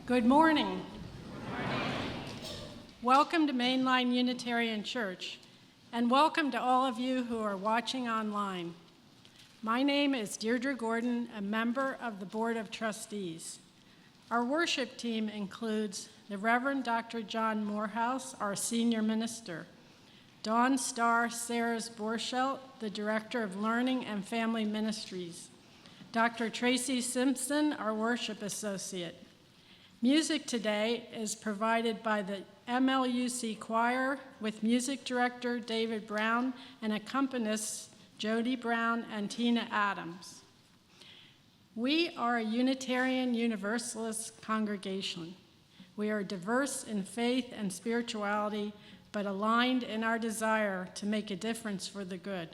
Good morning. Welcome to Mainline Unitarian Church, and welcome to all of you who are watching online. My name is Deirdre Gordon, a member of the Board of Trustees. Our worship team includes the Reverend Dr. John Morehouse, our senior minister, Dawn Starr Sayers Borschelt, the Director of Learning and Family Ministries, Dr. Tracy Simpson, our worship associate. Music today is provided by the MLUC Choir with music director David Brown and accompanists Jody Brown and Tina Adams. We are a Unitarian Universalist congregation. We are diverse in faith and spirituality, but aligned in our desire to make a difference for the good.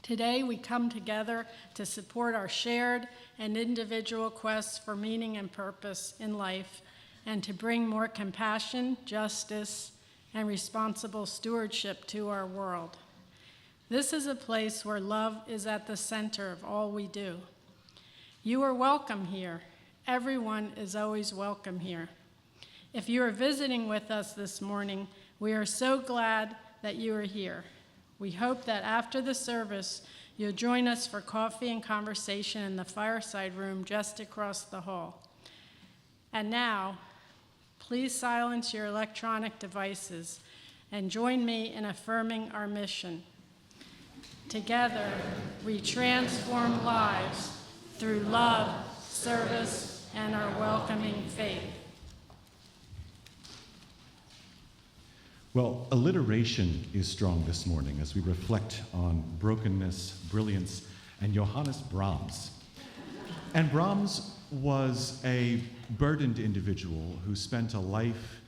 Today, we come together to support our shared and individual quests for meaning and purpose in life, and to bring more compassion, justice, and responsible stewardship to our world. This is a place where love is at the center of all we do. You are welcome here. Everyone is always welcome here. If you are visiting with us this morning, we are so glad that you are here. We hope that after the service, you'll join us for coffee and conversation in the fireside room just across the hall. And now, please silence your electronic devices and join me in affirming our mission. Together, we transform lives through love, service, and our welcoming faith. Well, alliteration is strong this morning as we reflect on brokenness, brilliance, and Johannes Brahms. And Brahms was a burdened individual who spent a life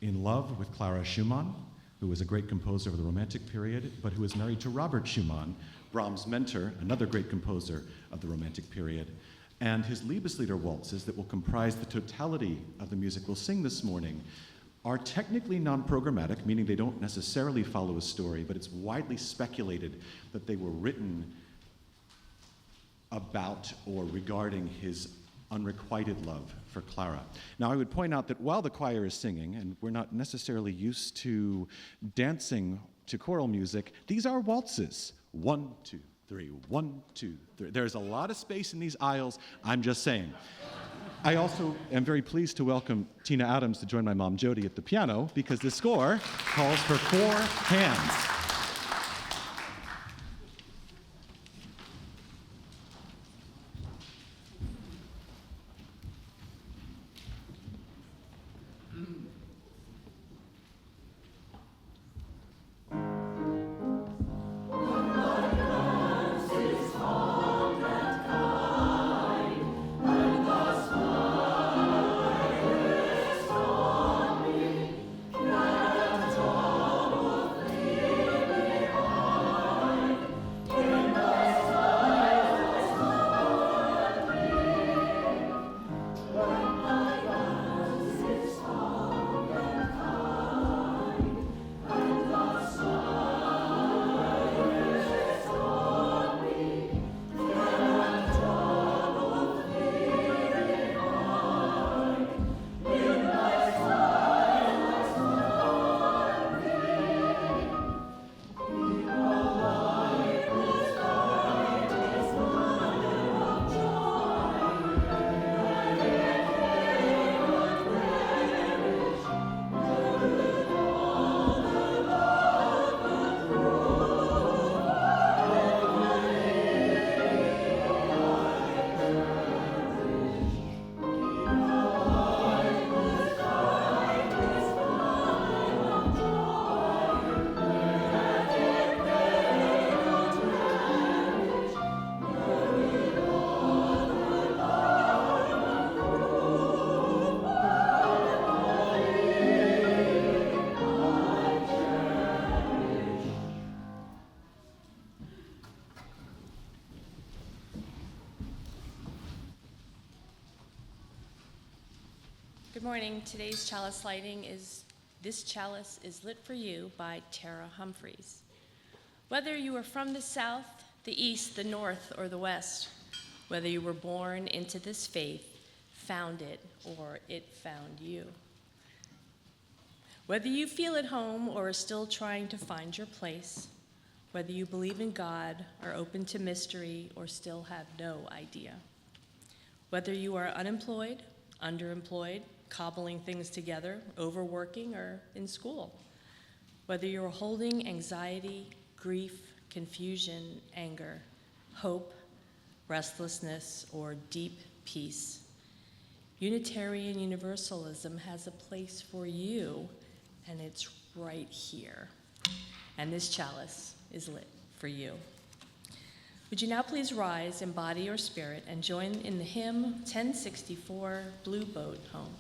in love with Clara Schumann, who was a great composer of the Romantic period, but who was married to Robert Schumann, Brahms' mentor, another great composer of the Romantic period. And his Liebeslieder waltzes that will comprise the totality of the music we'll sing this morning are technically non-programmatic, meaning they don't necessarily follow a story, but it's widely speculated that they were written about or regarding his unrequited love for Clara. Now, I would point out that while the choir is singing, and we're not necessarily used to dancing to choral music, these are waltzes. 1, 2, 3, 1, 2, 3. There's a lot of space in these aisles, I'm just saying. I also am very pleased to welcome Tina Adams to join my mom, Jody, at the piano, because the score calls for 4 hands. Good morning. Today's chalice lighting is This Chalice is Lit for You by Tara Humphreys. Whether you are from the South, the East, the North, or the West, whether you were born into this faith, found it or it found you. Whether you feel at home or are still trying to find your place, whether you believe in God, are open to mystery, or still have no idea. Whether you are unemployed, underemployed, cobbling things together, overworking, or in school. Whether you're holding anxiety, grief, confusion, anger, hope, restlessness, or deep peace, Unitarian Universalism has a place for you, and it's right here. And this chalice is lit for you. Would you now please rise in body or spirit and join in the hymn 1064, Blue Boat Home.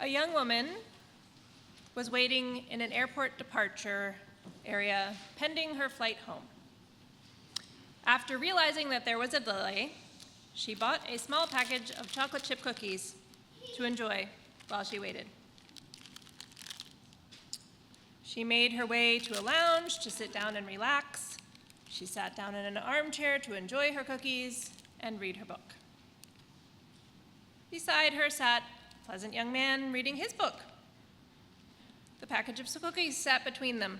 A young woman was waiting in an airport departure area pending her flight home. After realizing that there was a delay, she bought a small package of chocolate chip cookies to enjoy while she waited. She made her way to a lounge to sit down and relax. She sat down in an armchair to enjoy her cookies and read her book. Beside her sat a pleasant young man reading his book. The package of cookies sat between them.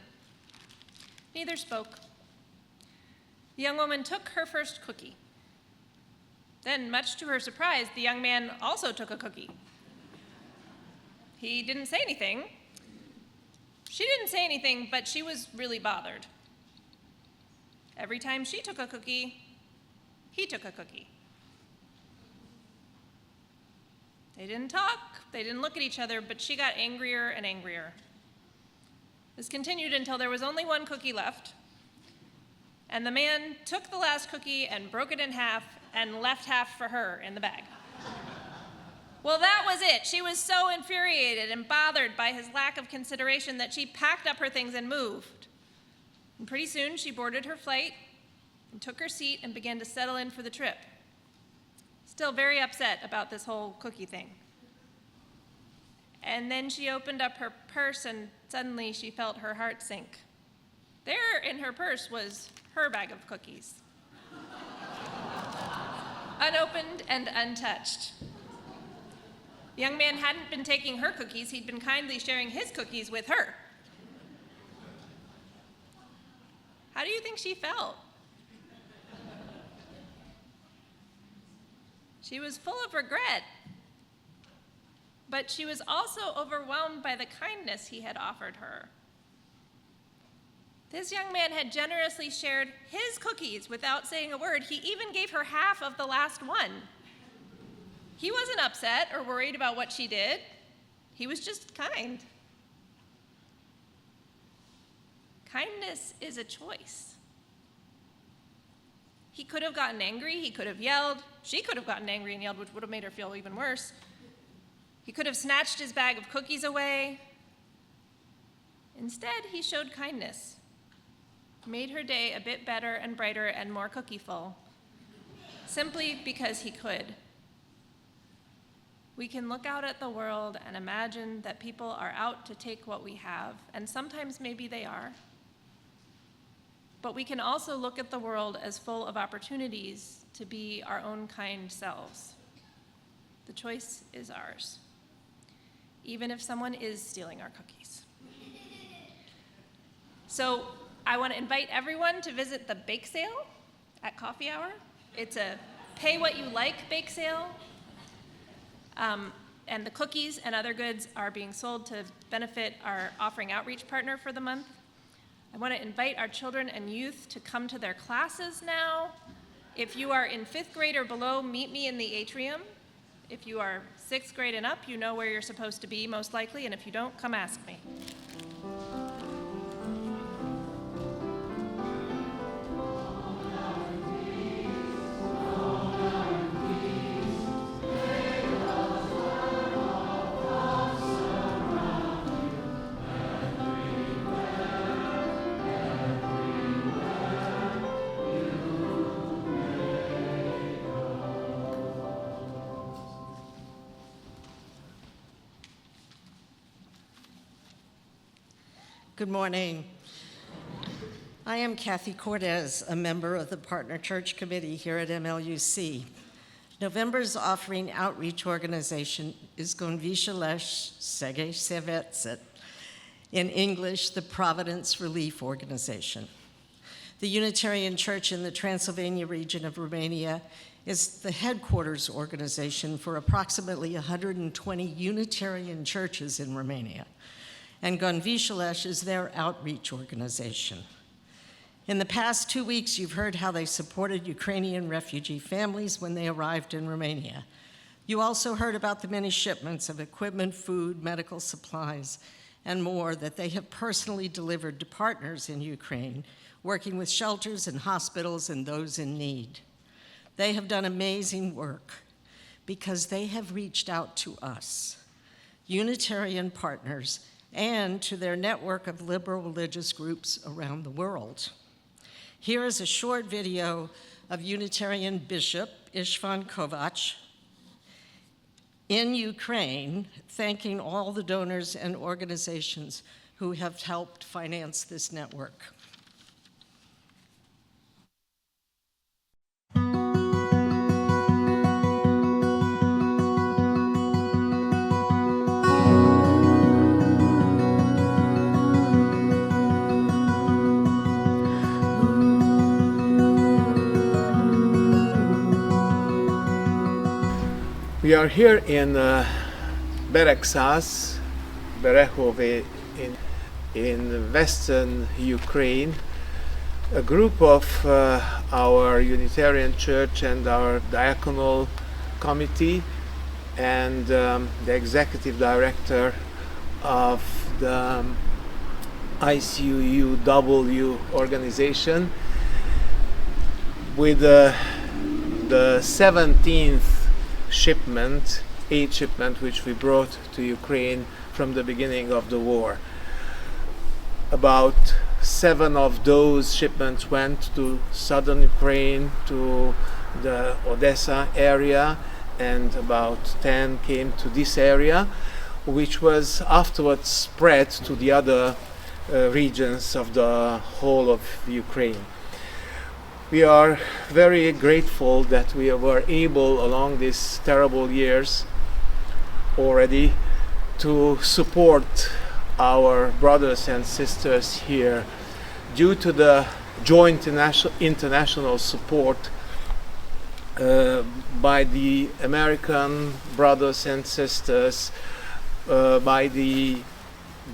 Neither spoke. The young woman took her first cookie. Then, much to her surprise, the young man also took a cookie. He didn't say anything. She didn't say anything, but she was really bothered. Every time she took a cookie, he took a cookie. They didn't talk, they didn't look at each other, but she got angrier and angrier. This continued until there was only one cookie left, and the man took the last cookie and broke it in half and left half for her in the bag. Well, that was it. She was so infuriated and bothered by his lack of consideration that she packed up her things and moved. And pretty soon she boarded her flight and took her seat and began to settle in for the trip. Still very upset about this whole cookie thing. And then she opened up her purse and suddenly she felt her heart sink. There in her purse was her bag of cookies. Unopened and untouched. The young man hadn't been taking her cookies, he'd been kindly sharing his cookies with her. How do you think she felt? She was full of regret, but she was also overwhelmed by the kindness he had offered her. This young man had generously shared his cookies without saying a word. He even gave her half of the last one. He wasn't upset or worried about what she did. He was just kind. Kindness is a choice. He could have gotten angry, he could have yelled. She could have gotten angry and yelled, which would have made her feel even worse. He could have snatched his bag of cookies away. Instead, he showed kindness, made her day a bit better and brighter and more cookieful, simply because he could. We can look out at the world and imagine that people are out to take what we have, and sometimes maybe they are. But we can also look at the world as full of opportunities to be our own kind selves. The choice is ours, even if someone is stealing our cookies. So I want to invite everyone to visit the bake sale at Coffee Hour. It's a pay what you like bake sale. And the cookies and other goods are being sold to benefit our offering outreach partner for the month. I want to invite our children and youth to come to their classes now. If you are in 5th grade or below, meet me in the atrium. If you are 6th grade and up, you know where you're supposed to be most likely, and if you don't, come ask me. Good morning. I am Kathy Cortez, a member of the Partner Church Committee here at MLUC. November's offering outreach organization is Gonvishalech Sege Sevetset, in English, the Providence Relief Organization. The Unitarian Church in the Transylvania region of Romania is the headquarters organization for approximately 120 Unitarian churches in Romania, and Gonvishalech is their outreach organization. In the past 2 weeks, you've heard how they supported Ukrainian refugee families when they arrived in Romania. You also heard about the many shipments of equipment, food, medical supplies, and more that they have personally delivered to partners in Ukraine, working with shelters and hospitals and those in need. They have done amazing work because they have reached out to us, Unitarian partners, and to their network of liberal religious groups around the world. Here is a short video of Unitarian Bishop Istvan Kovacs in Ukraine, thanking all the donors and organizations who have helped finance this network. We are here in Bereksaz, Berehove in western Ukraine. A group of our Unitarian Church and our diaconal committee and the executive director of the ICUUW organization with the 17th shipment aid shipment which we brought to Ukraine from the beginning of the war. About 7 of those shipments went to southern Ukraine, to the Odessa area, and about 10 came to this area, which was afterwards spread to the other regions of the whole of Ukraine. We are very grateful that we were able, along these terrible years already, to support our brothers and sisters here due to the joint international support by the American brothers and sisters, by the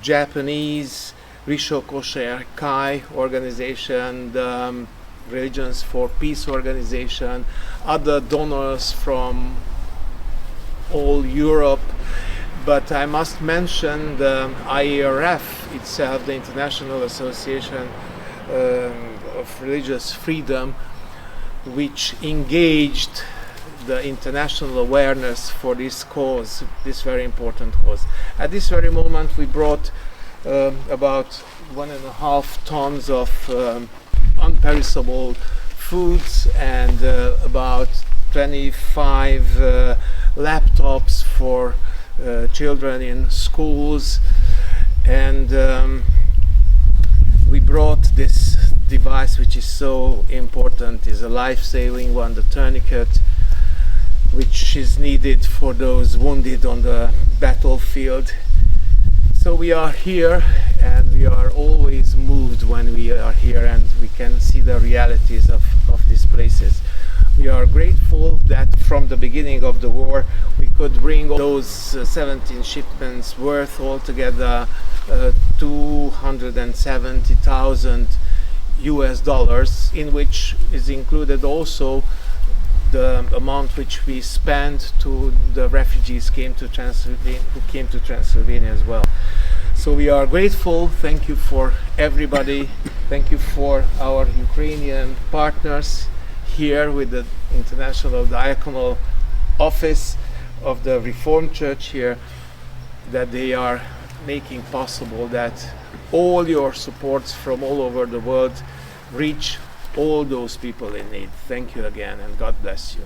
Japanese Rishokosher Kai organization, the Religions for Peace organization, other donors from all Europe. But I must mention the IERF itself, the International Association of Religious Freedom, which engaged the international awareness for this cause, this very important cause. At this very moment, we brought about 1.5 tons of unperishable foods and about 25 laptops for children in schools, and we brought this device which is so important, is a life-saving one, the tourniquet, which is needed for those wounded on the battlefield. So we are here, and we are always moved when we are here and we can see the realities of these places. We are grateful that from the beginning of the war we could bring those 17 shipments worth altogether $270,000 US, in which is included also the amount which we spent to the refugees who came to Transylvania as well. So we are grateful. Thank you for everybody. Thank you for our Ukrainian partners here with the International Diaconal Office of the Reformed Church here, that they are making possible that all your supports from all over the world reach all those people in need. Thank you again, and God bless you.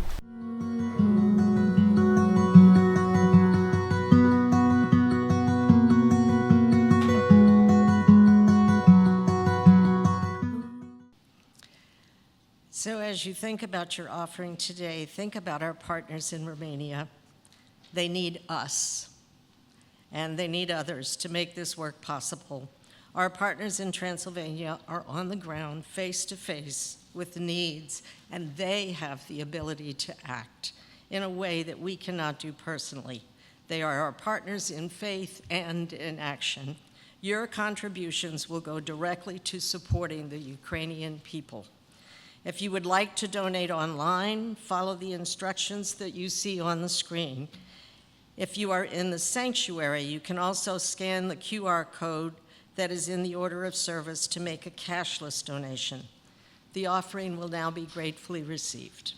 So as you think about your offering today, think about our partners in Romania. They need us, and they need others to make this work possible. Our partners in Transylvania are on the ground, face to face with the needs, and they have the ability to act in a way that we cannot do personally. They are our partners in faith and in action. Your contributions will go directly to supporting the Ukrainian people. If you would like to donate online, follow the instructions that you see on the screen. If you are in the sanctuary, you can also scan the QR code that is in the order of service to make a cashless donation. The offering will now be gratefully received.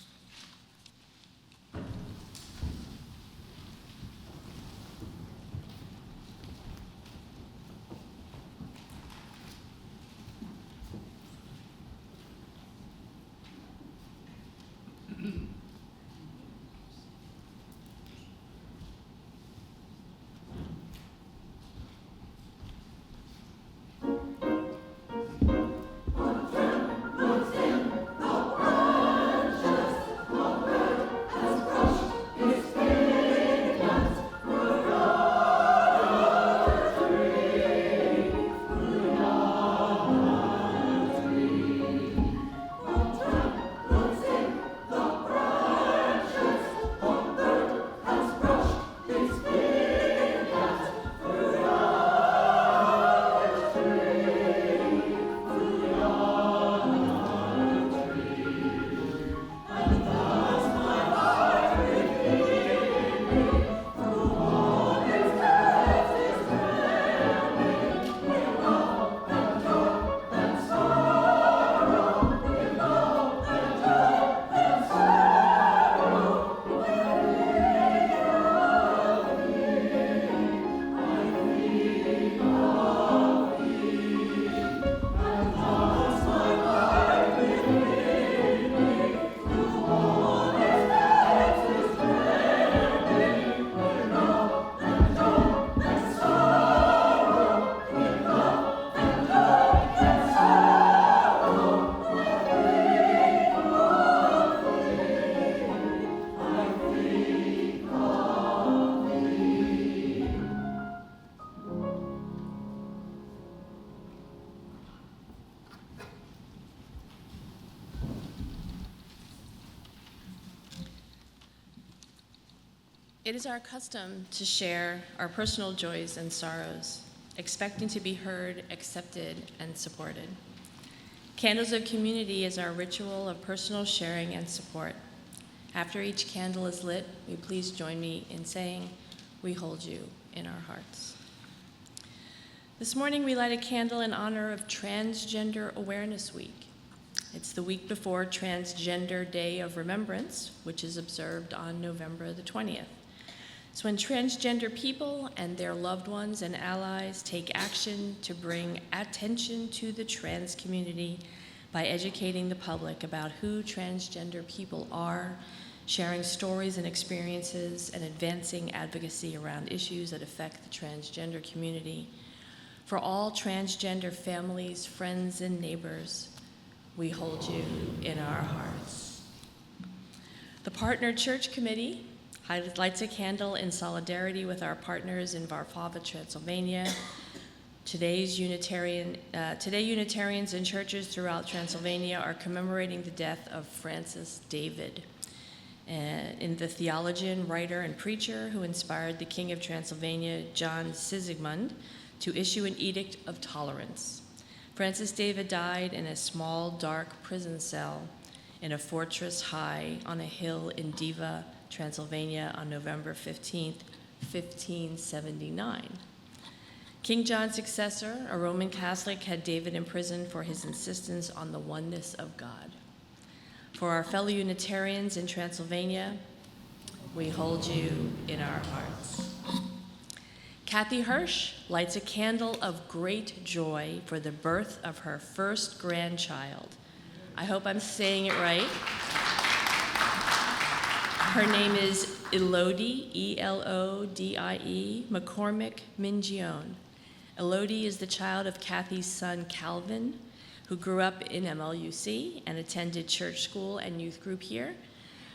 It is our custom to share our personal joys and sorrows, expecting to be heard, accepted, and supported. Candles of Community is our ritual of personal sharing and support. After each candle is lit, will you please join me in saying, "We hold you in our hearts." This morning, we light a candle in honor of Transgender Awareness Week. It's the week before Transgender Day of Remembrance, which is observed on November the 20th. It's when transgender people and their loved ones and allies take action to bring attention to the trans community by educating the public about who transgender people are, sharing stories and experiences, and advancing advocacy around issues that affect the transgender community. For all transgender families, friends, and neighbors, we hold you in our hearts. The Partner Church Committee lights a candle in solidarity with our partners in Varsava, Transylvania. Today, Unitarians and churches throughout Transylvania are commemorating the death of Francis David, the theologian, writer, and preacher who inspired the King of Transylvania, John Sigismund, to issue an edict of tolerance. Francis David died in a small, dark prison cell in a fortress high on a hill in Diva, Transylvania on November 15th, 1579. King John's successor, a Roman Catholic, had David imprisoned for his insistence on the oneness of God. For our fellow Unitarians in Transylvania, we hold you in our hearts. Kathy Hirsch lights a candle of great joy for the birth of her first grandchild. I hope I'm saying it right. Her name is Elodie, E-L-O-D-I-E, McCormick Mingione. Elodie is the child of Kathy's son, Calvin, who grew up in MLUC and attended church school and youth group here.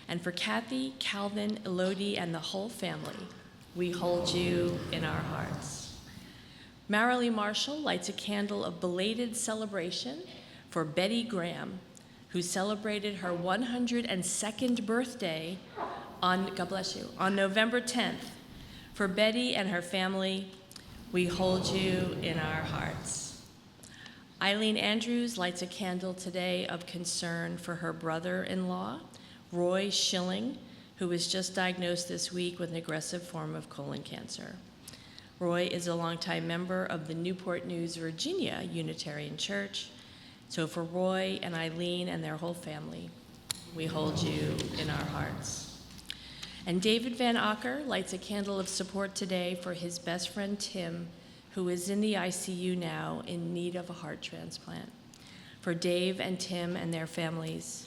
And for Kathy, Calvin, Elodie, and the whole family, we hold you in our hearts. Marilee Marshall lights a candle of belated celebration for Betty Graham, who celebrated her 102nd birthday God bless you, on November 10th. For Betty and her family, we hold you in our hearts. Eileen Andrews lights a candle today of concern for her brother-in-law, Roy Schilling, who was just diagnosed this week with an aggressive form of colon cancer. Roy is a longtime member of the Newport News, Virginia Unitarian Church. So for Roy and Eileen and their whole family, we hold you in our hearts. And David Van Acker lights a candle of support today for his best friend Tim, who is in the ICU now in need of a heart transplant. For Dave and Tim and their families,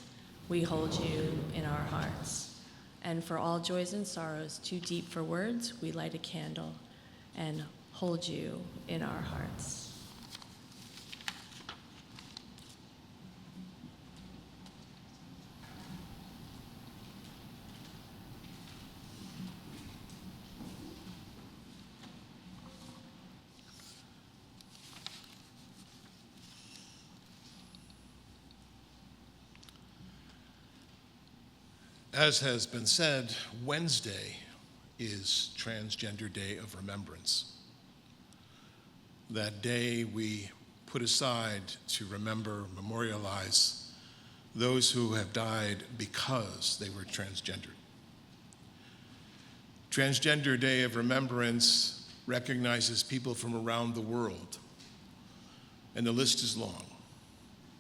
we hold you in our hearts. And for all joys and sorrows too deep for words, we light a candle and hold you in our hearts. As has been said, Wednesday is Transgender Day of Remembrance. That day we put aside to remember, memorialize those who have died because they were transgendered. Transgender Day of Remembrance recognizes people from around the world, and the list is long.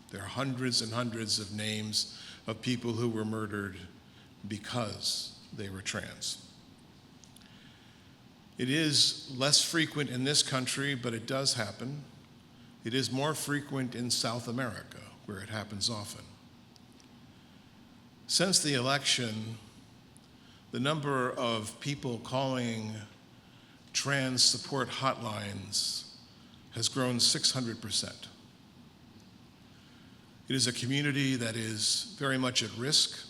There are hundreds and hundreds of names of people who were murdered because they were trans. It is less frequent in this country, but it does happen. It is more frequent in South America, where it happens often. Since the election, the number of people calling trans support hotlines has grown 600%. It is a community that is very much at risk.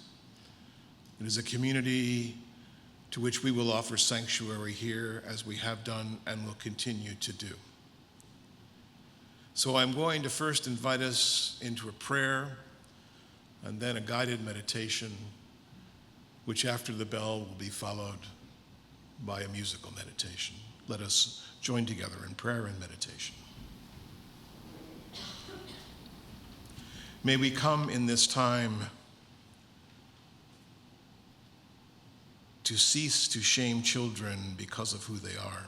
It is a community to which we will offer sanctuary here, as we have done and will continue to do. So I'm going to first invite us into a prayer and then a guided meditation, which after the bell will be followed by a musical meditation. Let us join together in prayer and meditation. May we come in this time to cease to shame children because of who they are.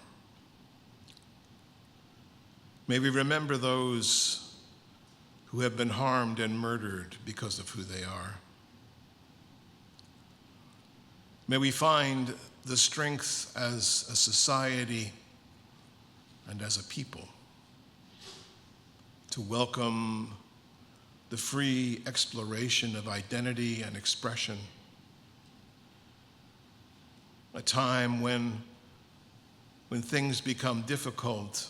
May we remember those who have been harmed and murdered because of who they are. May we find the strength as a society and as a people to welcome the free exploration of identity and expression, a time when things become difficult,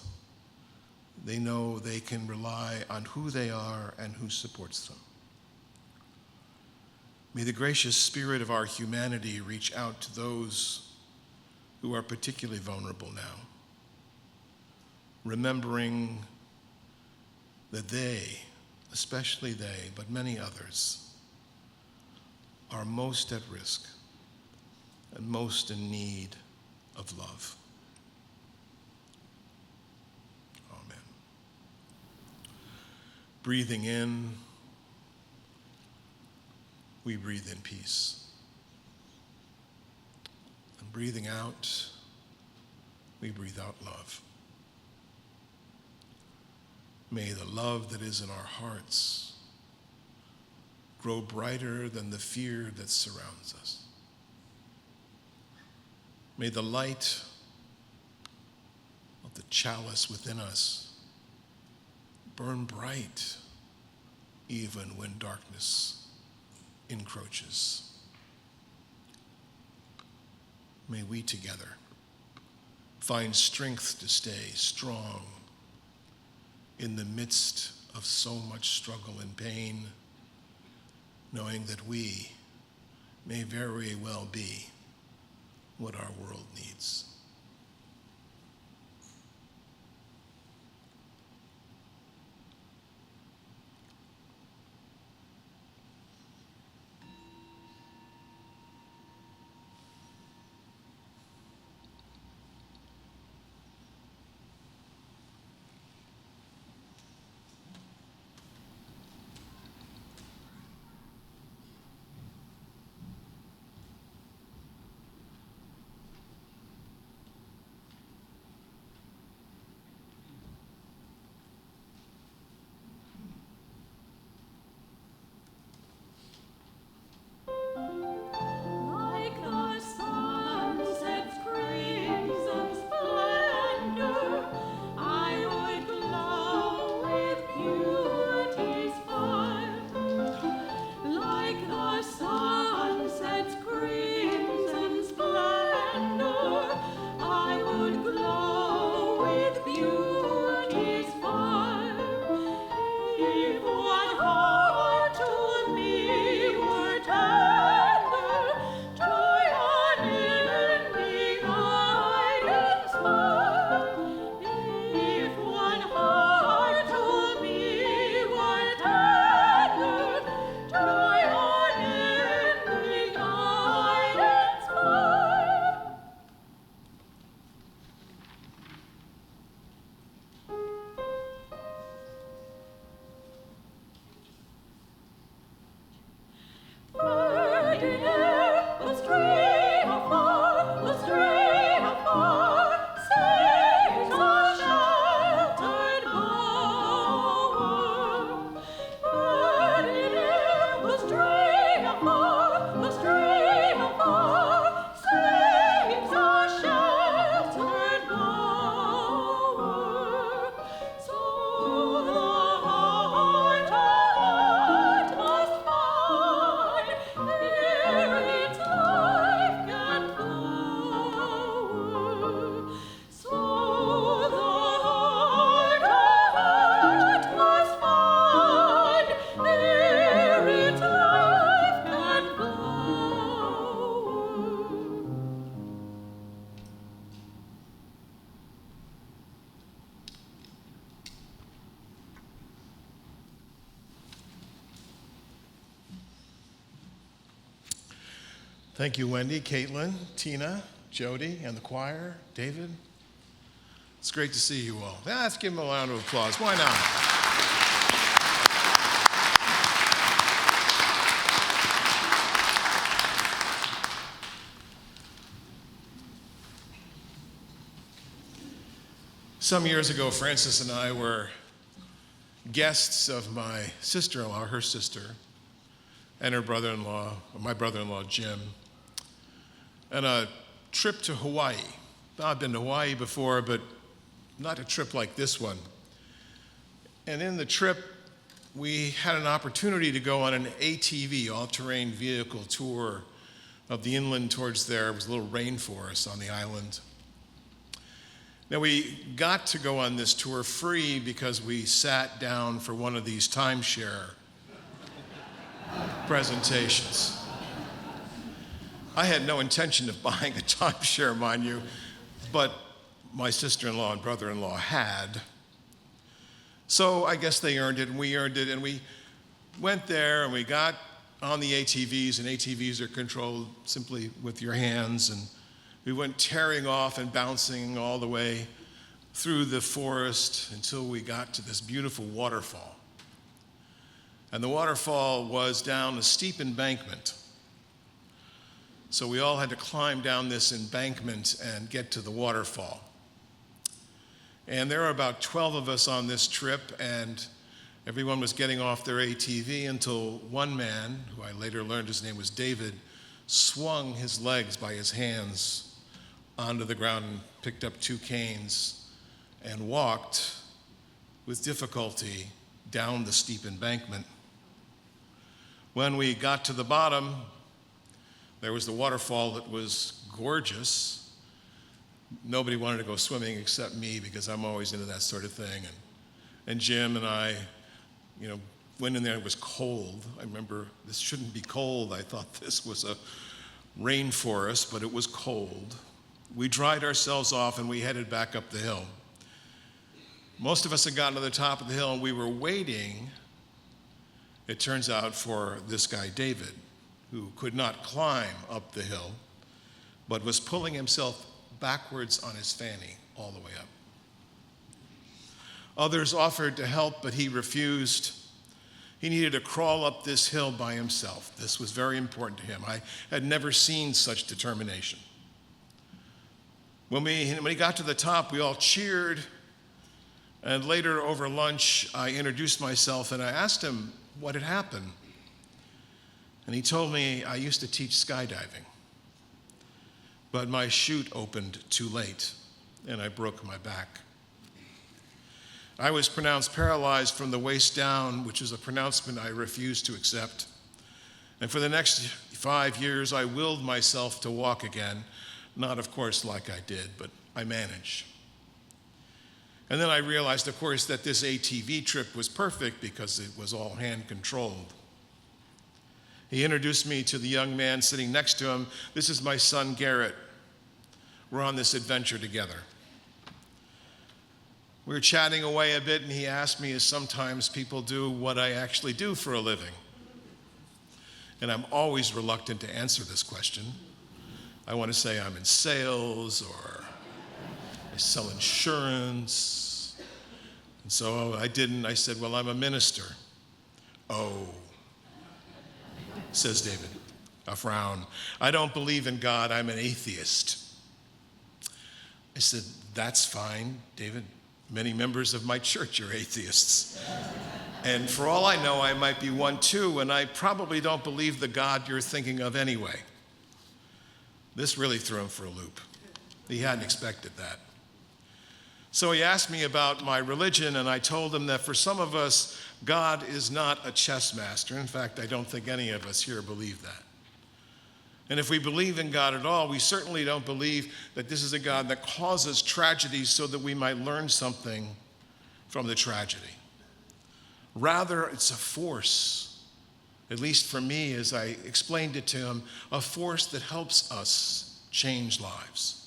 they know they can rely on who they are and who supports them. May the gracious spirit of our humanity reach out to those who are particularly vulnerable now, remembering that they, especially they, but many others, are most at risk and most in need of love. Amen. Breathing in, we breathe in peace. And breathing out, we breathe out love. May the love that is in our hearts grow brighter than the fear that surrounds us. May the light of the chalice within us burn bright even when darkness encroaches. May we together find strength to stay strong in the midst of so much struggle and pain, knowing that we may very well be what our world needs. Like the sunset's crimson splendor, I would glow with beauty's fire. Like the sunset's crimson splendor, I would glow with beauty's fire. If one heart to me were tender, joy unending I'd inspire. If one heart to me were tender, joy unending I'd inspire. Ferdinand, astray afar, saves a sheltered bower. Ferdinand, astray afar, saves a sheltered bower. So the heart must find there its life can flow. So the heart must find there its life can flow. Thank you, Wendy, Caitlin, Tina, Jody, and the choir, David. It's great to see you all. Let's give them a round of applause. Why not? Some years ago, Frances and I were guests of my sister-in-law, her sister, and her brother-in-law, my brother-in-law, Jim, and a trip to Hawaii. I've been to Hawaii before, but not a trip like this one. And in the trip, we had an opportunity to go on an ATV, all-terrain vehicle tour of the inland towards there. It was a little rainforest on the island. Now, we got to go on this tour free because we sat down for one of these timeshare presentations. I had no intention of buying a timeshare, mind you, but my sister-in-law and brother-in-law had. So I guess they earned it, and we earned it, and we went there, and we got on the ATVs, and ATVs are controlled simply with your hands, and we went tearing off and bouncing all the way through the forest until we got to this beautiful waterfall. And the waterfall was down a steep embankment. So we all had to climb down this embankment and get to the waterfall. And there were about 12 of us on this trip, and everyone was getting off their ATV until one man, who I later learned his name was David, swung his legs by his hands onto the ground and picked up 2 canes and walked with difficulty down the steep embankment. When we got to the bottom, there was the waterfall that was gorgeous. Nobody wanted to go swimming except me because I'm always into that sort of thing. And Jim and I, went in there. It was cold. I remember this shouldn't be cold. I thought this was a rainforest, but it was cold. We dried ourselves off and we headed back up the hill. Most of us had gotten to the top of the hill and we were waiting, it turns out, for this guy, David, who could not climb up the hill, but was pulling himself backwards on his fanny all the way up. Others offered to help, but he refused. He needed to crawl up this hill by himself. This was very important to him. I had never seen such determination. When he got to the top, we all cheered. And later, over lunch, I introduced myself and I asked him what had happened. And he told me, I used to teach skydiving, but my chute opened too late and I broke my back. I was pronounced paralyzed from the waist down, which is a pronouncement I refused to accept. And for the next 5 years, I willed myself to walk again. Not, of course, like I did, but I managed. And then I realized, of course, that this ATV trip was perfect because it was all hand-controlled. He introduced me to the young man sitting next to him. This is my son, Garrett. We're on this adventure together. We were chatting away a bit, and he asked me, as sometimes people do, what I actually do for a living. And I'm always reluctant to answer this question. I want to say I'm in sales, or I sell insurance. And so I didn't. I said, well, I'm a minister. Oh, says David, a frown. I don't believe in God. I'm an atheist. I said, that's fine, David. Many members of my church are atheists. And for all I know, I might be one too, and I probably don't believe the God you're thinking of anyway. This really threw him for a loop. He hadn't expected that. So he asked me about my religion, and I told him that for some of us, God is not a chess master. In fact, I don't think any of us here believe that. And if we believe in God at all, we certainly don't believe that this is a God that causes tragedies so that we might learn something from the tragedy. Rather, it's a force, at least for me as I explained it to him, a force that helps us change lives.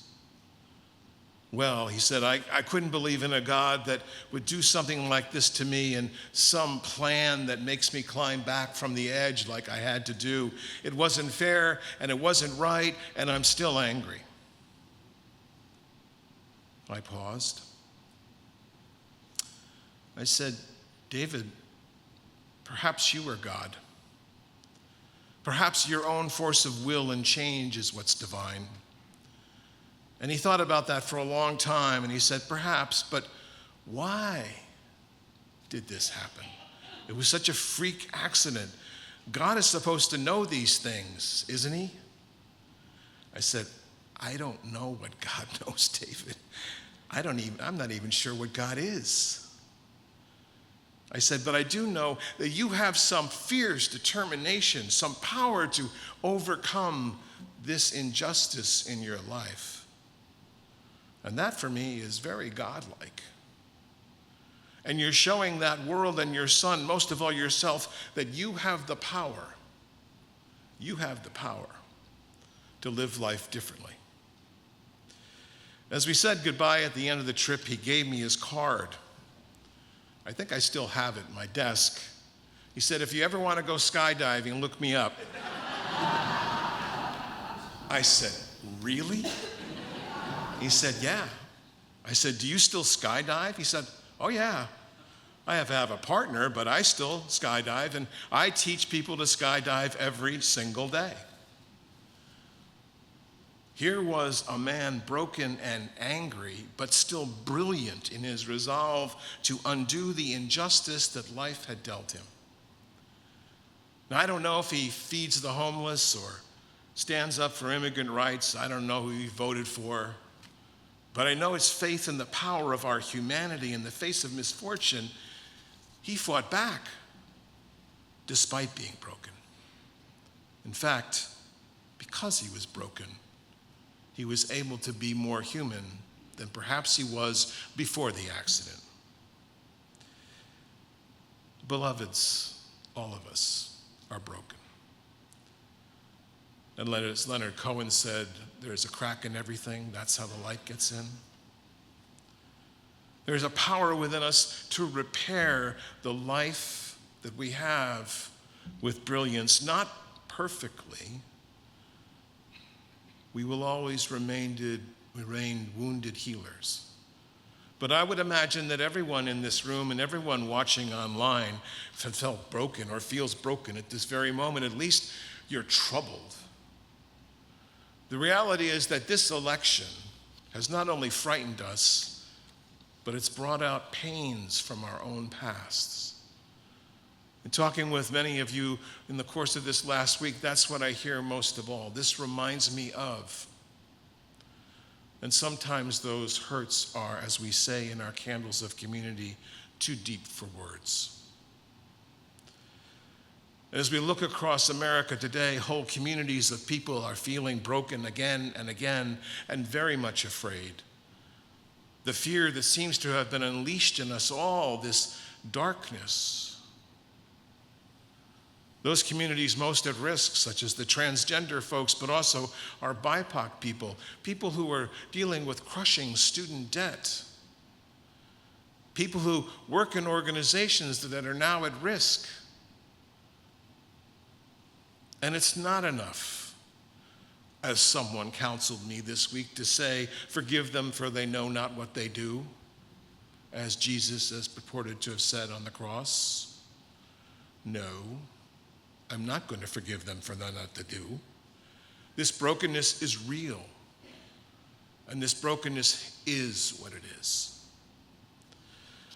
Well, he said, I couldn't believe in a God that would do something like this to me and some plan that makes me climb back from the edge like I had to do. It wasn't fair and it wasn't right, and I'm still angry. I paused. I said, David, perhaps you are God. Perhaps your own force of will and change is what's divine. And he thought about that for a long time, and he said, perhaps, but why did this happen? It was such a freak accident. God is supposed to know these things, isn't he? I said, I don't know what God knows, David. I'm not even sure what God is. I said, but I do know that you have some fierce determination, some power to overcome this injustice in your life. And that for me is very godlike. And you're showing that world and your son, most of all yourself, that you have the power. You have the power to live life differently. As we said goodbye at the end of the trip, he gave me his card. I think I still have it in my desk. He said, if you ever want to go skydiving, look me up. I said, really? He said, yeah. I said, do you still skydive? He said, oh yeah. I have to have a partner, but I still skydive, and I teach people to skydive every single day. Here was a man broken and angry, but still brilliant in his resolve to undo the injustice that life had dealt him. Now, I don't know if he feeds the homeless or stands up for immigrant rights. I don't know who he voted for. But I know his faith in the power of our humanity in the face of misfortune. He fought back despite being broken. In fact, because he was broken, he was able to be more human than perhaps he was before the accident. Beloveds, all of us are broken. And as Leonard Cohen said, there's a crack in everything. That's how the light gets in. There's a power within us to repair the life that we have with brilliance, not perfectly. We will always remain wounded healers. But I would imagine that everyone in this room and everyone watching online felt broken or feels broken at this very moment. At least you're troubled. The reality is that this election has not only frightened us, but it's brought out pains from our own pasts. In talking with many of you in the course of this last week, that's what I hear most of all. This reminds me of. And sometimes those hurts are, as we say in our candles of community, too deep for words. As we look across America today, whole communities of people are feeling broken again and again and very much afraid. The fear that seems to have been unleashed in us all, this darkness. Those communities most at risk, such as the transgender folks, but also our BIPOC people, people who are dealing with crushing student debt, people who work in organizations that are now at risk. And it's not enough, as someone counseled me this week, to say, forgive them for they know not what they do, as Jesus is purported to have said on the cross. No. I'm not going to forgive them for not to do. This brokenness is real. And this brokenness is what it is.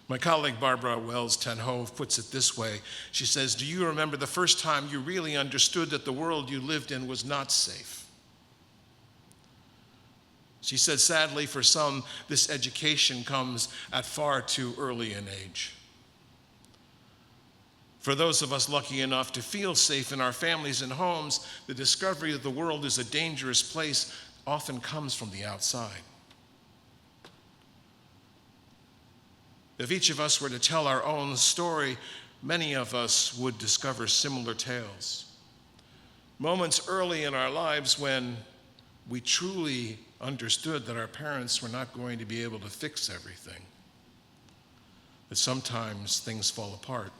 My colleague Barbara Wells Ten Hove puts it this way. She says, do you remember the first time you really understood that the world you lived in was not safe? She said, sadly, for some, this education comes at far too early an age. For those of us lucky enough to feel safe in our families and homes, the discovery that the world is a dangerous place often comes from the outside. If each of us were to tell our own story, many of us would discover similar tales. Moments early in our lives when we truly understood that our parents were not going to be able to fix everything, that sometimes things fall apart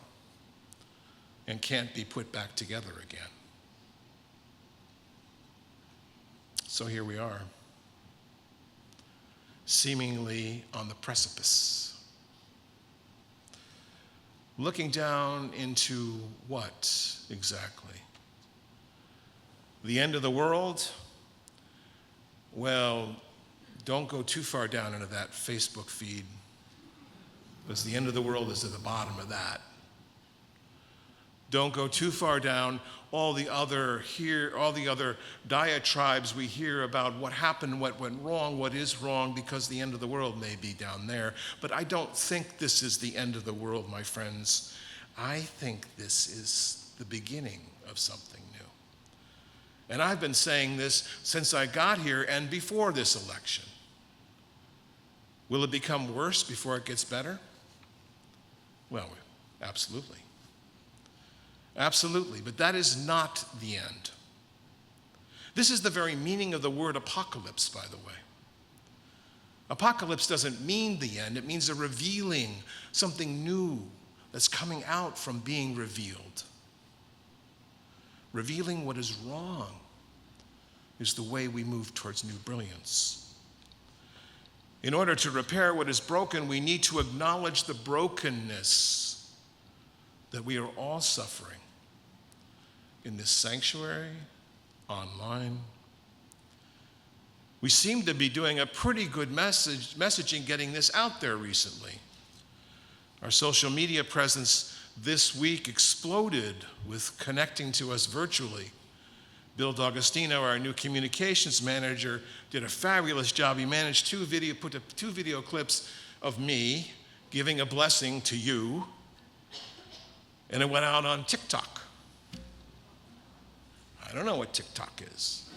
and can't be put back together again. So here we are. seemingly on the precipice. Looking down into what exactly? The end of the world? Well, don't go too far down into that Facebook feed, because the end of the world is at the bottom of that. Don't go too far down all the other diatribes we hear about what happened, what went wrong, what is wrong, because the end of the world may be down there. But I don't think this is the end of the world, my friends. I think this is the beginning of something new. And I've been saying this since I got here and before this election. Will it become worse before it gets better? Well, absolutely. Absolutely, but that is not the end. This is the very meaning of the word apocalypse, by the way. Apocalypse doesn't mean the end, it means a revealing, something new that's coming out from being revealed. Revealing what is wrong is the way we move towards new brilliance. In order to repair what is broken, we need to acknowledge the brokenness that we are all suffering in this sanctuary, online. We seem to be doing a pretty good messaging getting this out there recently. Our social media presence this week exploded with connecting to us virtually. Bill D'Agostino, our new communications manager, did a fabulous job. He managed put up two video clips of me giving a blessing to you, and it went out on TikTok. I don't know what TikTok is,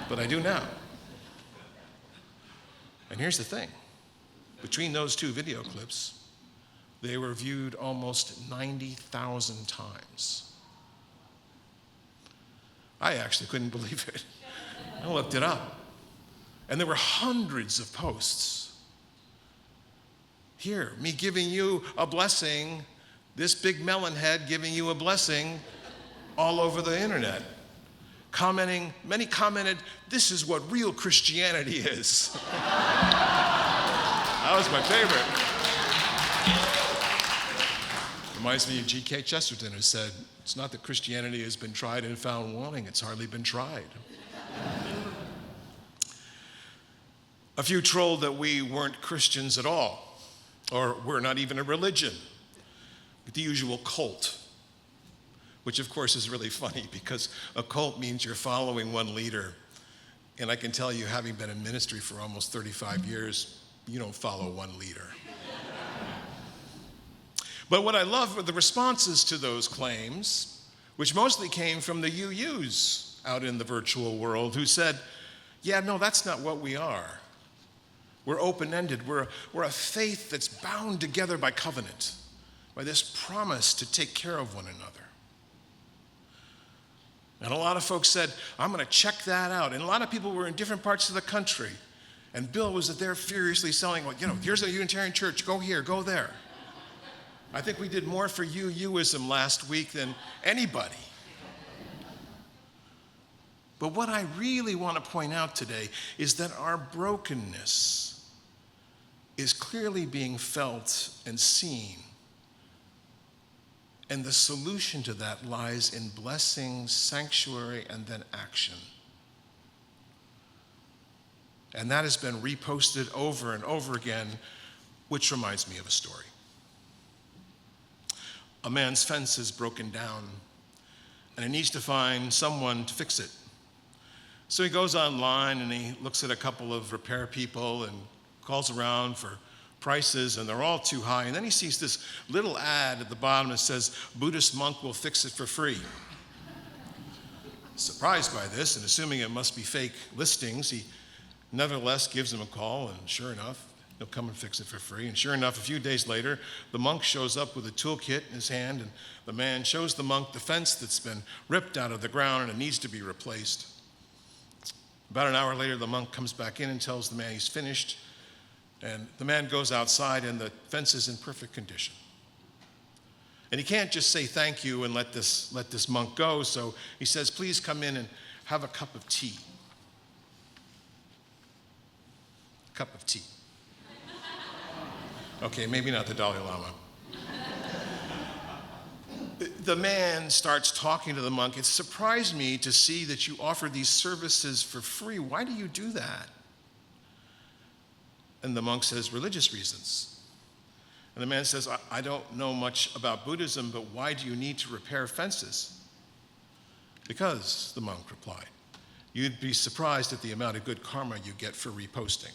but I do now. And here's the thing. Between those two video clips, they were viewed almost 90,000 times. I actually couldn't believe it. I looked it up. And there were hundreds of posts. Here, me giving you a blessing, this big melon head giving you a blessing all over the internet. Many commented, "This is what real Christianity is." That was my favorite. Reminds me of G.K. Chesterton, who said, "It's not that Christianity has been tried and found wanting, it's hardly been tried." A few trolled that we weren't Christians at all, or we're not even a religion. The usual cult, which of course is really funny because a cult means you're following one leader. And I can tell you, having been in ministry for almost 35 years, you don't follow one leader. But what I love were the responses to those claims, which mostly came from the UUs out in the virtual world who said, "Yeah, no, that's not what we are. We're open-ended. We're a faith that's bound together by covenant, by this promise to take care of one another." And a lot of folks said, "I'm going to check that out." And a lot of people were in different parts of the country. And Bill was there furiously selling, well, here's a Unitarian church. Go here, go there. I think we did more for UUism last week than anybody. But what I really want to point out today is that our brokenness is clearly being felt and seen. And the solution to that lies in blessing, sanctuary, and then action. And that has been reposted over and over again, which reminds me of a story. A man's fence is broken down, and he needs to find someone to fix it. So he goes online and he looks at a couple of repair people and calls around for prices, and they're all too high. And then he sees this little ad at the bottom that says, "Buddhist monk will fix it for free." Surprised by this and assuming it must be fake listings, he nevertheless gives him a call, and sure enough, he'll come and fix it for free. And sure enough, a few days later, the monk shows up with a toolkit in his hand, and the man shows the monk the fence that's been ripped out of the ground and it needs to be replaced. About an hour later, the monk comes back in and tells the man he's finished. And the man goes outside, and the fence is in perfect condition. And he can't just say thank you and let this monk go, so he says, "Please come in and have a cup of tea." cup of tea. Okay, maybe not the Dalai Lama. The man starts talking to the monk. It surprised me to see that you offer these services for free. Why do you do that? And the monk says, religious reasons. And the man says, I don't know much about Buddhism, but why do you need to repair fences? Because, the monk replied, you'd be surprised at the amount of good karma you get for reposting.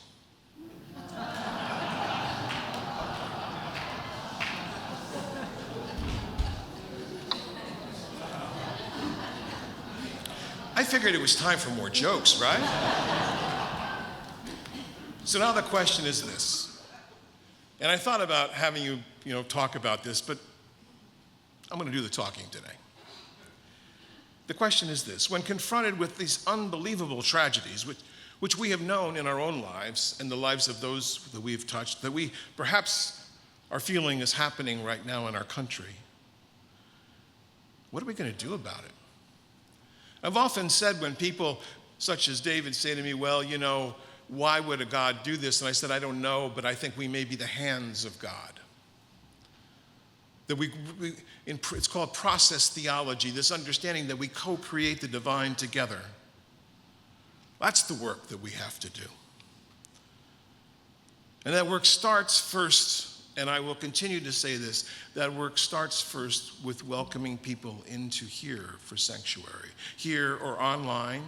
I figured it was time for more jokes, right? So now the question is this. And I thought about having you, talk about this, but I'm going to do the talking today. The question is this. When confronted with these unbelievable tragedies, which we have known in our own lives and the lives of those that we've touched, that we perhaps are feeling is happening right now in our country, what are we going to do about it? I've often said when people such as David say to me, well, why would a God do this? And I said, I don't know, but I think we may be the hands of God. That it's called process theology, this understanding that we co-create the divine together. That's the work that we have to do. And that work starts first, and I will continue to say this, that work starts first with welcoming people into here for sanctuary, here or online.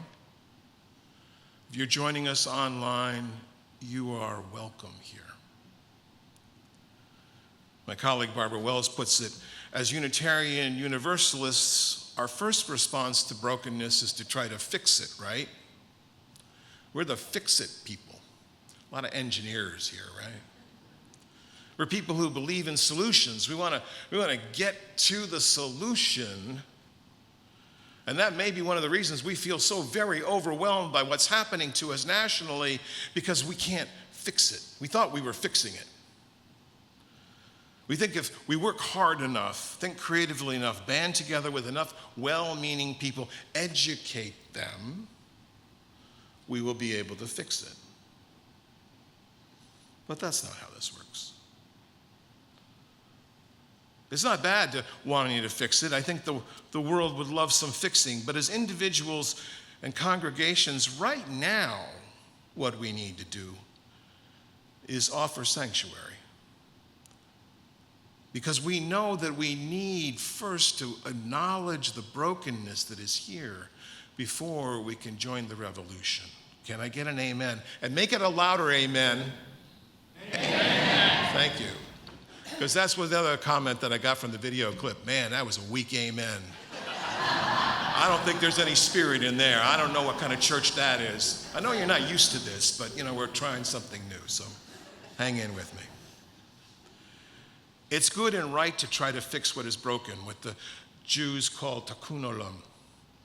If you're joining us online, you are welcome here. My colleague Barbara Wells puts it, as Unitarian Universalists, our first response to brokenness is to try to fix it, right? We're the fix-it people. A lot of engineers here, right? We're people who believe in solutions. We want to get to the solution. And that may be one of the reasons we feel so very overwhelmed by what's happening to us nationally, because we can't fix it. We thought we were fixing it. We think if we work hard enough, think creatively enough, band together with enough well-meaning people, educate them, we will be able to fix it. But that's not how this works. It's not bad to wanting to fix it. I think the world would love some fixing. But as individuals and congregations, right now, what we need to do is offer sanctuary. Because we know that we need first to acknowledge the brokenness that is here before we can join the revolution. Can I get an amen? And make it a louder amen. Amen. Thank you. Because that's what the other comment that I got from the video clip. Man, that was a weak amen. I don't think there's any spirit in there. I don't know what kind of church that is. I know you're not used to this, but we're trying something new, so hang in with me. It's good and right to try to fix what is broken, what the Jews call tikkun olam,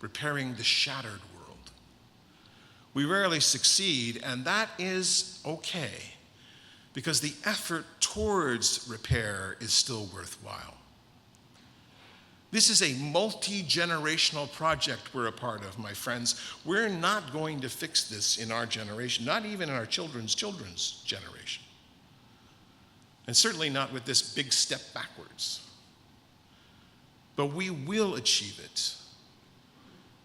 repairing the shattered world. We rarely succeed, and that is okay, because the effort towards repair is still worthwhile. This is a multi-generational project we're a part of, my friends. We're not going to fix this in our generation, not even in our children's generation. And certainly not with this big step backwards. But we will achieve it.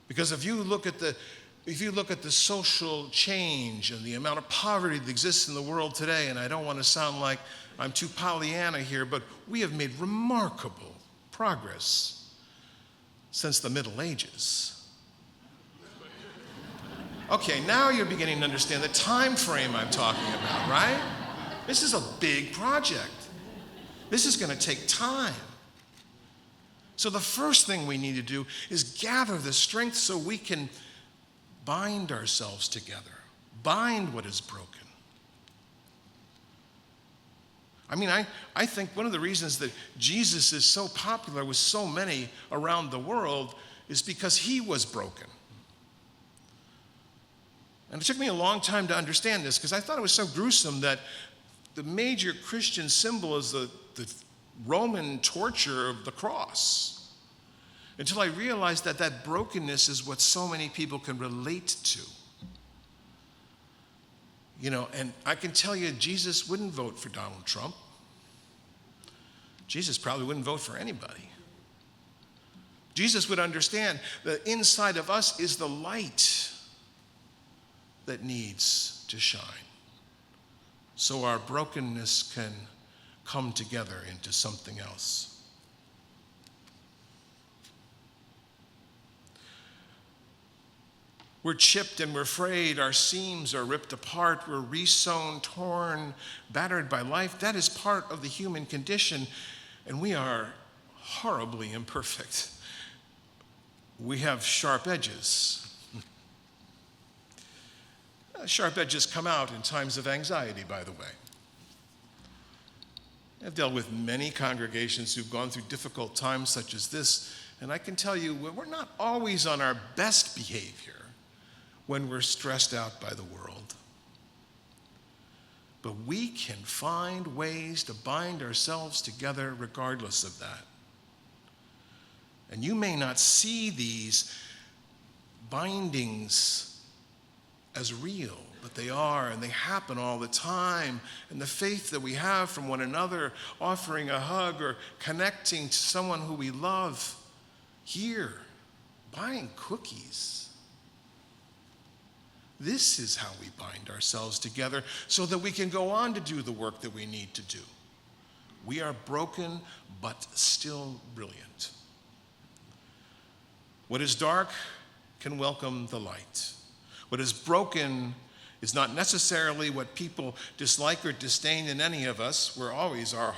Because if you look at the social change and the amount of poverty that exists in the world today, and I don't want to sound like I'm too Pollyanna here, but we have made remarkable progress since the Middle Ages. Okay, now you're beginning to understand the time frame I'm talking about, right? This is a big project. This is going to take time. So the first thing we need to do is gather the strength so we can bind ourselves together, bind what is broken. I mean, I think one of the reasons that Jesus is so popular with so many around the world is because he was broken. And it took me a long time to understand this, because I thought it was so gruesome that the major Christian symbol is the Roman torture of the cross, until I realized that brokenness is what so many people can relate to. And I can tell you, Jesus wouldn't vote for Donald Trump. Jesus probably wouldn't vote for anybody. Jesus would understand that inside of us is the light that needs to shine, so our brokenness can come together into something else. We're chipped and we're frayed. Our seams are ripped apart. We're re-sewn, torn, battered by life. That is part of the human condition, and we are horribly imperfect. We have sharp edges. Sharp edges come out in times of anxiety, by the way. I've dealt with many congregations who've gone through difficult times such as this, and I can tell you we're not always on our best behavior when we're stressed out by the world. But we can find ways to bind ourselves together regardless of that. And you may not see these bindings as real, but they are, and they happen all the time. And the faith that we have from one another, offering a hug or connecting to someone who we love, here, buying cookies. This is how we bind ourselves together so that we can go on to do the work that we need to do. We are broken, but still brilliant. What is dark can welcome the light. What is broken is not necessarily what people dislike or disdain in any of us. We're always our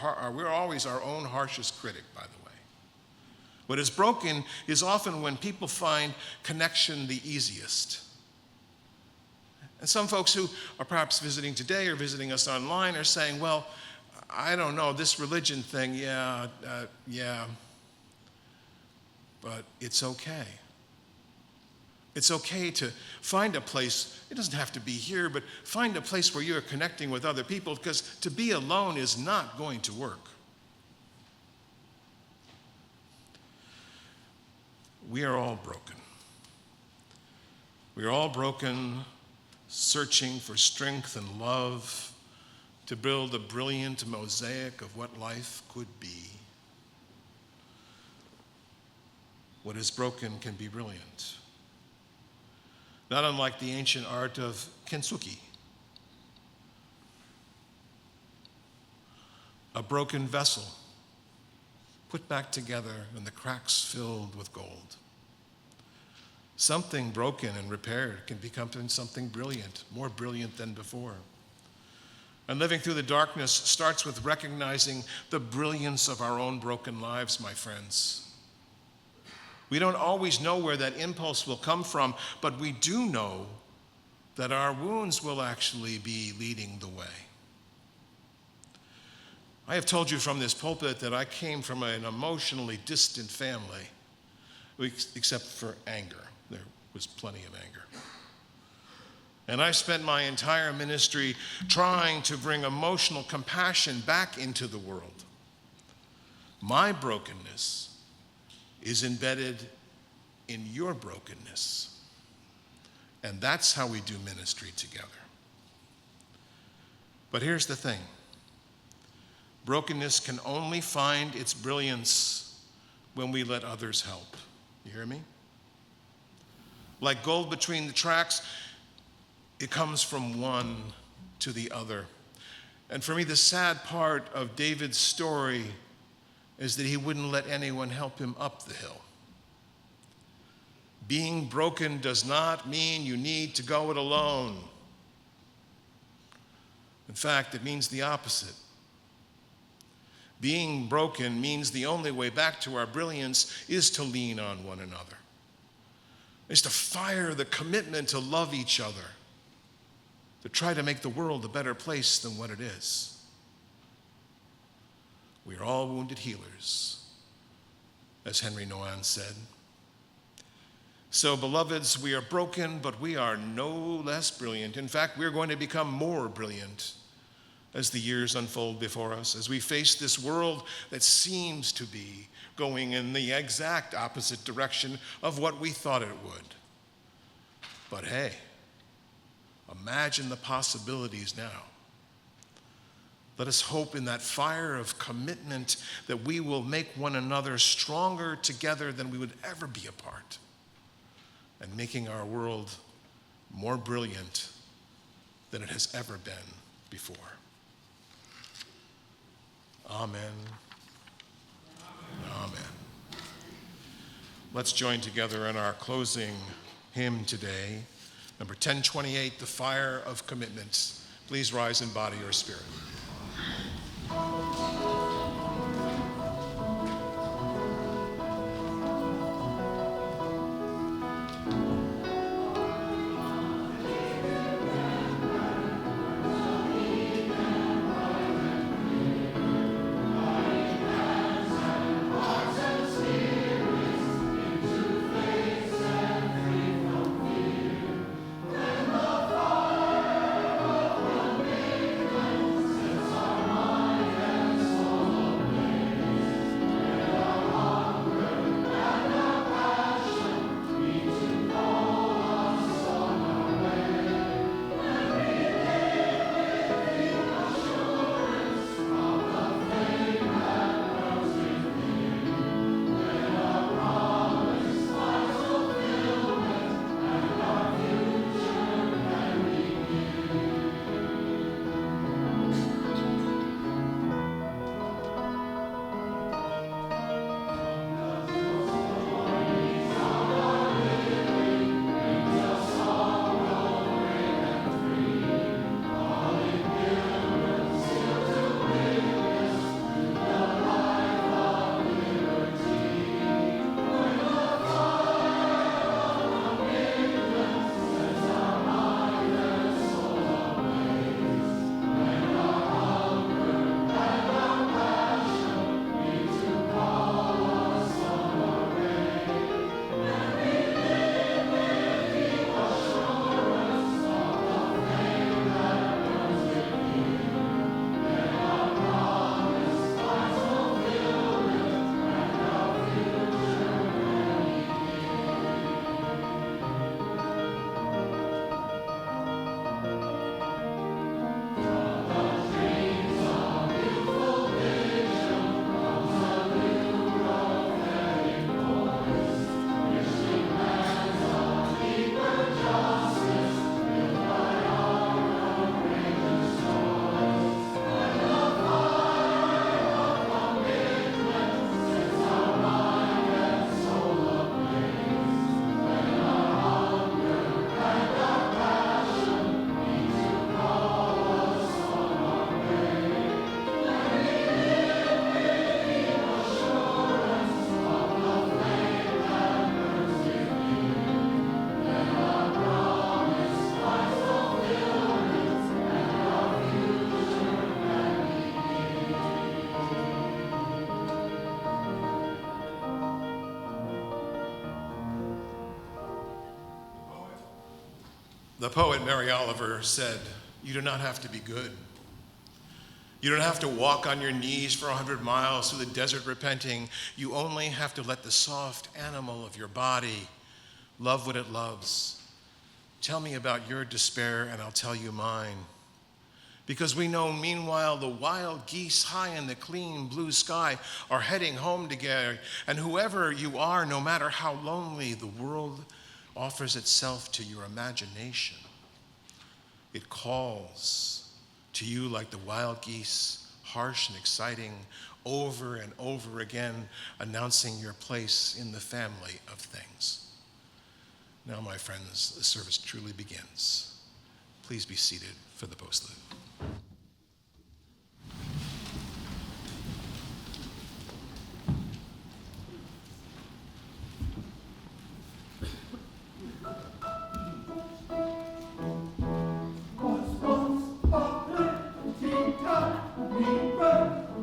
own harshest critic, by the way. What is broken is often when people find connection the easiest. And some folks who are perhaps visiting today or visiting us online are saying, well, I don't know, this religion thing, yeah, but it's okay. It's okay to find a place, it doesn't have to be here, but find a place where you're connecting with other people, because to be alone is not going to work. We are all broken. We are all broken, searching for strength and love to build a brilliant mosaic of what life could be. What is broken can be brilliant. Not unlike the ancient art of kintsugi. A broken vessel put back together and the cracks filled with gold. Something broken and repaired can become something brilliant, more brilliant than before. And living through the darkness starts with recognizing the brilliance of our own broken lives, my friends. We don't always know where that impulse will come from, but we do know that our wounds will actually be leading the way. I have told you from this pulpit that I came from an emotionally distant family, except for anger. There was plenty of anger. And I spent my entire ministry trying to bring emotional compassion back into the world. My brokenness is embedded in your brokenness. And that's how we do ministry together. But here's the thing. Brokenness can only find its brilliance when we let others help. You hear me? Like gold between the tracks, it comes from one to the other. And for me, the sad part of David's story is that he wouldn't let anyone help him up the hill. Being broken does not mean you need to go it alone. In fact, it means the opposite. Being broken means the only way back to our brilliance is to lean on one another. Is to fire the commitment to love each other, to try to make the world a better place than what it is. We are all wounded healers, as Henry Nouwen said. So, beloveds, we are broken, but we are no less brilliant. In fact, we're going to become more brilliant as the years unfold before us, as we face this world that seems to be going in the exact opposite direction of what we thought it would. But hey, Imagine the possibilities now. Let us hope in that fire of commitment that we will make one another stronger together than we would ever be apart, and making our world more brilliant than it has ever been before. Amen. Amen. Let's join together in our closing hymn today, number 1028, The Fire of Commitment. Please rise in body or spirit. The poet Mary Oliver said, "You do not have to be good. You don't have to walk on your knees for 100 miles through the desert repenting. You only have to let the soft animal of your body love what it loves. Tell me about your despair and I'll tell you mine. Because we know meanwhile the wild geese high in the clean blue sky are heading home together. And whoever you are, no matter how lonely, the world offers itself to your imagination. It calls to you like the wild geese, harsh and exciting, over and over again, announcing your place in the family of things." Now, my friends, the service truly begins. Please be seated for the postlude.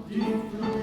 Die